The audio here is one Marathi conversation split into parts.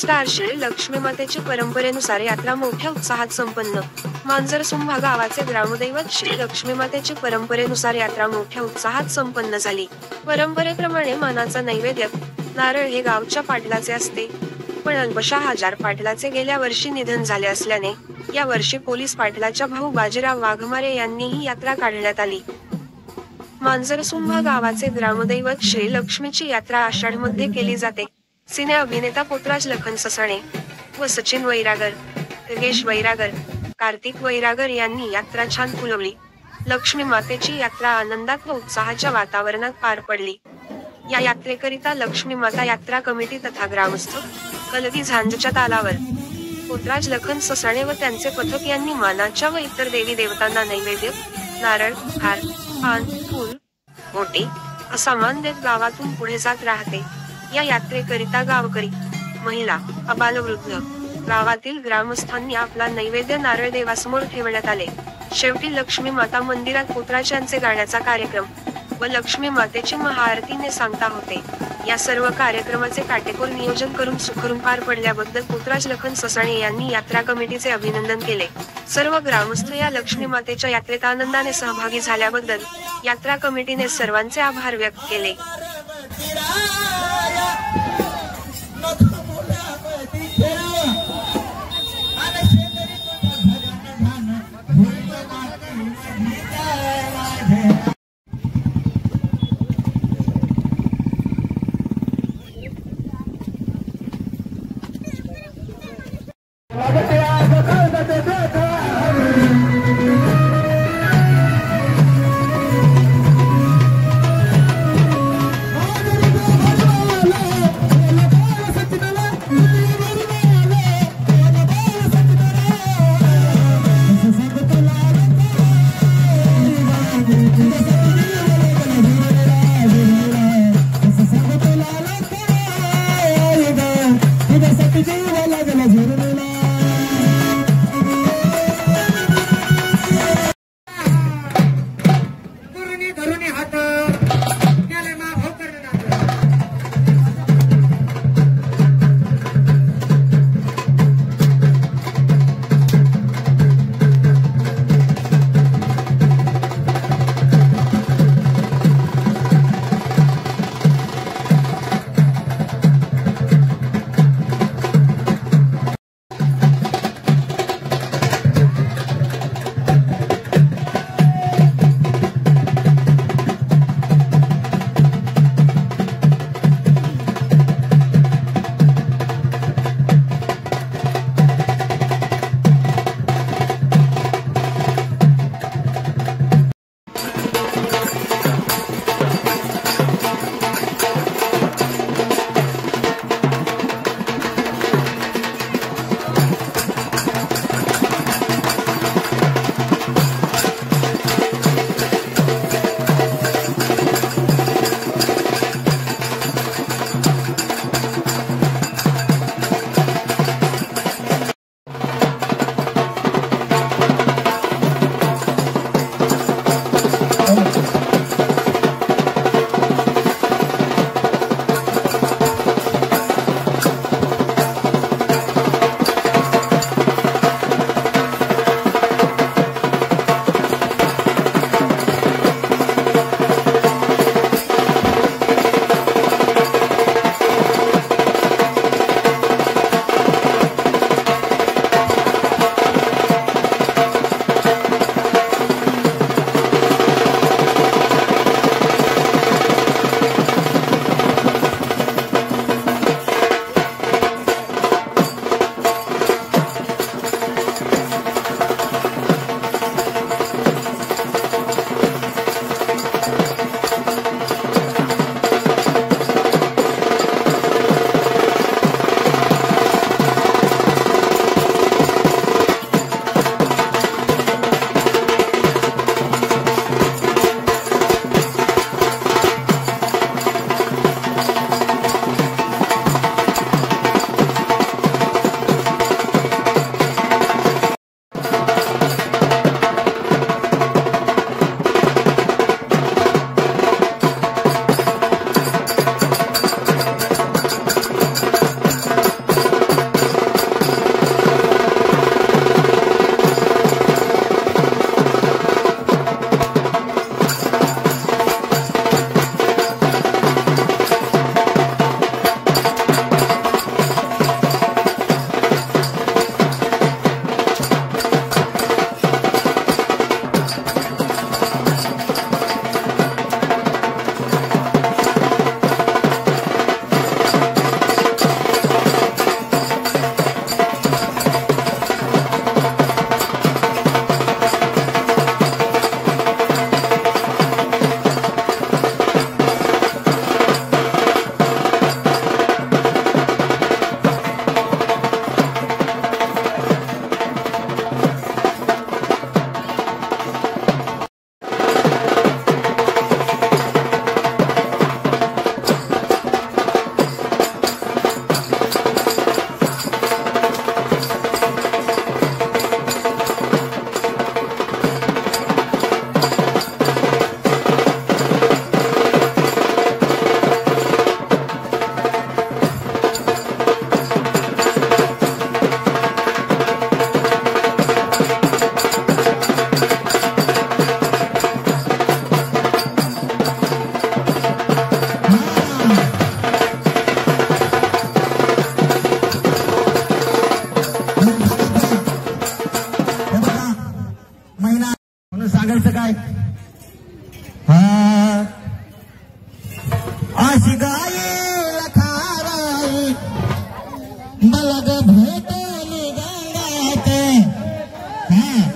स्टार श्री लक्ष्मी मातेची परंपरेनुसार यात्रा मोठ्या उत्साहात संपन्न. मांजरसुंभा गावाचे ग्रामदैवत श्री लक्ष्मी मातेची परंपरेनुसार यात्रा मोठ्या उत्साहात संपन्न झाली. परंपरेप्रमाणे मानाचा नैवेद्य नारळ हे गावच्या पाटलाचे असते, पण अल्पशा हजार पाटलाचे गेल्या वर्षी निधन झाले असल्याने या वर्षी पोलीस पाटलाच्या भाऊ बाजीराव वाघमारे यांनी ही यात्रा काढण्यात आली. मांजरसुंभा गावाचे ग्रामदैवत श्री लक्ष्मीची यात्रा आषाढमध्ये केली जाते. सिने अभिनेता पोतराज लखन ससाणे व सचिन वैरागर, योगेश वैरागर, कार्तिक वैरागर यांनी यात्रा छान फुलवली. लक्ष्मी मातेची यात्रा आनंदात व उत्साहाच्या वातावरणात पार पडली. या यात्रेकरिता लक्ष्मी माता यात्रा कमिटी तथा ग्रामस्थ कलगी झांजच्या तालावर पोतराज लखन ससाणे व त्यांचे पथक यांनी मानाच्या व इतर देवी देवतांना नैवेद्य, नारळ, हार, पान, फूल, ओटी असा मान देत गावातून पुढे जात राहते. या यात्रेकरिता गावकरी, महिला, अबालवृद्ध, गावातील ग्रामस्थांनी आपला नैवेद्य नारळ देवासमोर ठेवण्यात आले. शेवटी लक्ष्मी माता मंदिरात पोतराजांचे गाण्याचा कार्यक्रम व लक्ष्मी मातेची महाआरतीने सांगता होते. या सर्व कार्यक्रमाचे काटेकोर नियोजन करून सुखरूप पार पडल्याबद्दल पोतराज लखन ससाणे यांनी यात्रा कमिटीचे अभिनंदन केले. सर्व ग्रामस्थ या लक्ष्मी मातेच्या यात्रेत आनंदाने सहभागी झाल्याबद्दल यात्रा कमिटीने सर्वांचे आभार व्यक्त केले.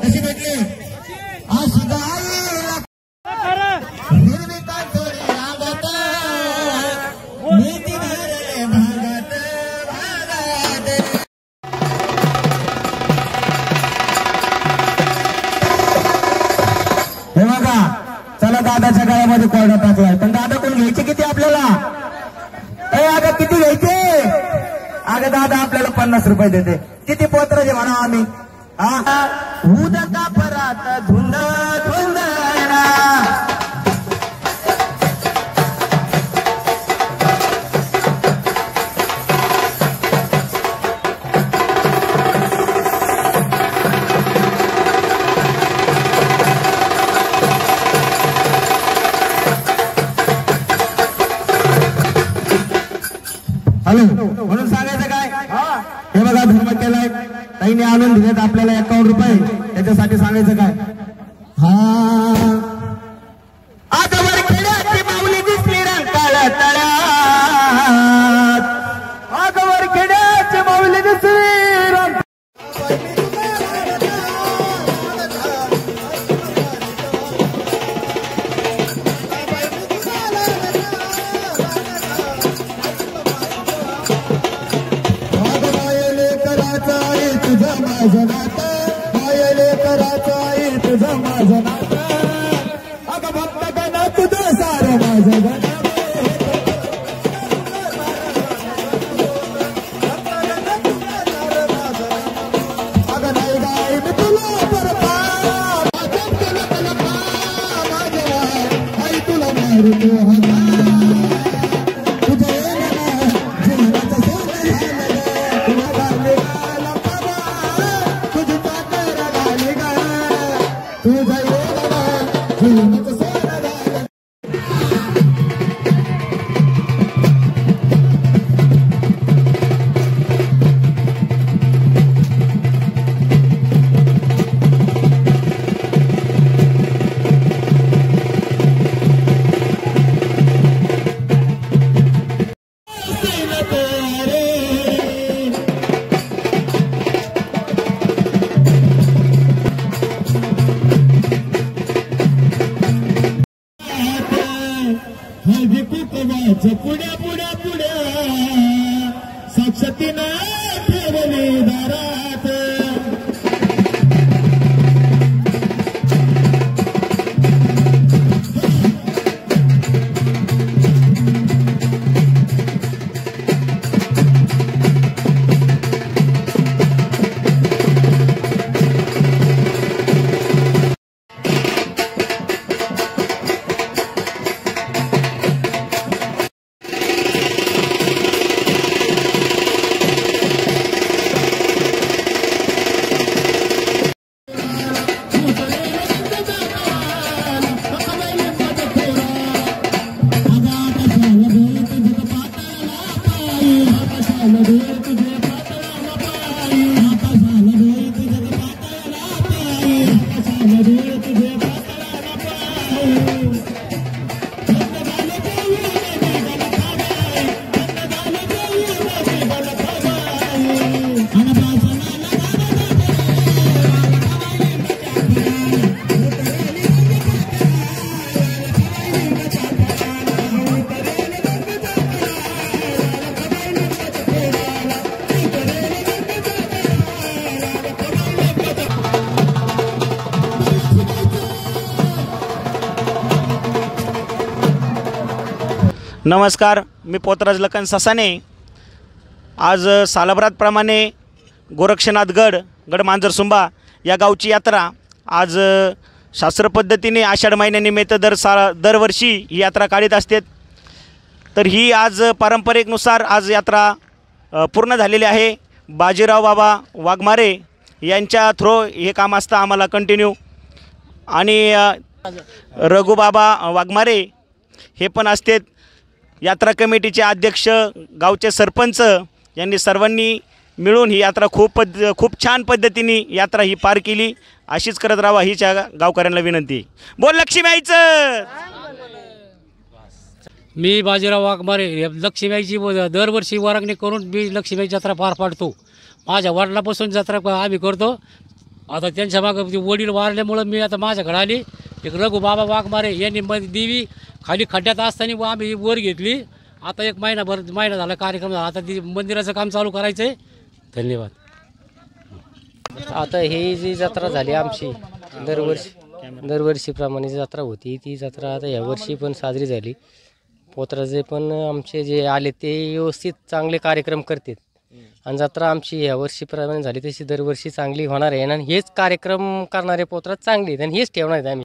कशी भेटली अशी गाईला हिरवी काठोरी रागत नीती भरले भागत भागत हे बघा चला दादाच्या गळ्यामध्ये कोरडा टाकलाय पण दादा कोण घ्यायचे किती आपल्याला अगं किती घ्यायचे अगं दादा आपल्याला 50 रुपये देते किती पोत्राचे म्हणा आम्ही उदका परात धुंद धुंद हॅलो म्हणून सांगायचं काय हे बघा धर्म केलाय ताईने आणून दिलेत आपल्याला 51 रुपये त्याच्यासाठी सांगायचं काय आजवर खेड्याची माऊली दिसली रंकाळ्या तळ्यात आजवर खेड्याची माऊली दिसली जनात पायले कराचा तुझा माझा नात अगं भक्त गण तुझं सार माझं गण अगं नाही गाय मी तुला परपा माझ्या आई तुला मारतो तुझे जीवनाचं सोनं तुला घाले पुढ्या पुढ्या पुढ्या साक्षतीनं ठेवली दारात नमस्कार, मी पोतराज लखन ससाने। आज सालभरातप्रमाणे गोरक्षनाथ गड मांजरसुंबा या गावची यात्रा आज शास्त्र पद्धतीने आषाढ महिन्यानिमित्त दरवर्षी ही यात्रा काढीत असते। तर ही आज पारंपरिकनुसार आज यात्रा पूर्ण झालेली आहे। बाजीराव बाबा वाघमारे यांच्या थ्रो हे काम असतं आम्हाला कंटिन्यू, आणि रघुबाबा वाघमारे हे पण असते। यात्रा कमिटीचे अध्यक्ष, गावचे सरपंच यांनी सर्वांनी मिळून ही यात्रा खूप छान पद्धतीने यात्रा ही पार केली। अशीच करत राहा हीच्या गावकऱ्यांना विनंती। बोल लक्ष्मी आईचं। मी बाजीराव वाघमारे लक्ष्मीबाईची दरवर्षी वर्गणी करून मी लक्ष्मीबाई जत्रा पार पाडतो. माझ्या वडिलापासून जत्रा आम्ही करतो. आता त्यांच्या मागं वडील वारल्यामुळं मी आता माझ्याकडे आली. एक रघु बाबा वाघमारे यांनी देवी खाली खड्ड्यात असताना आम्ही वर घेतली. आता एक महिना झाला कार्यक्रम झाला. आता ती मंदिराचं काम चालू करायचं आहे. धन्यवाद. आता ही जी जत्रा झाली आमची दरवर्षीप्रमाणे जत्रा होती ती जत्रा आता यावर्षी पण साजरी झाली. पोतराजे पण आमचे जे आले ते व्यवस्थित चांगले कार्यक्रम करतात आणि जत्रा आमची यावर्षीप्रमाणे झाली तशी दरवर्षी चांगली होणार आहे आणि हेच कार्यक्रम करणारे पोतराज चांगले आहेत आणि हेच ठेवणार आहेत आम्ही.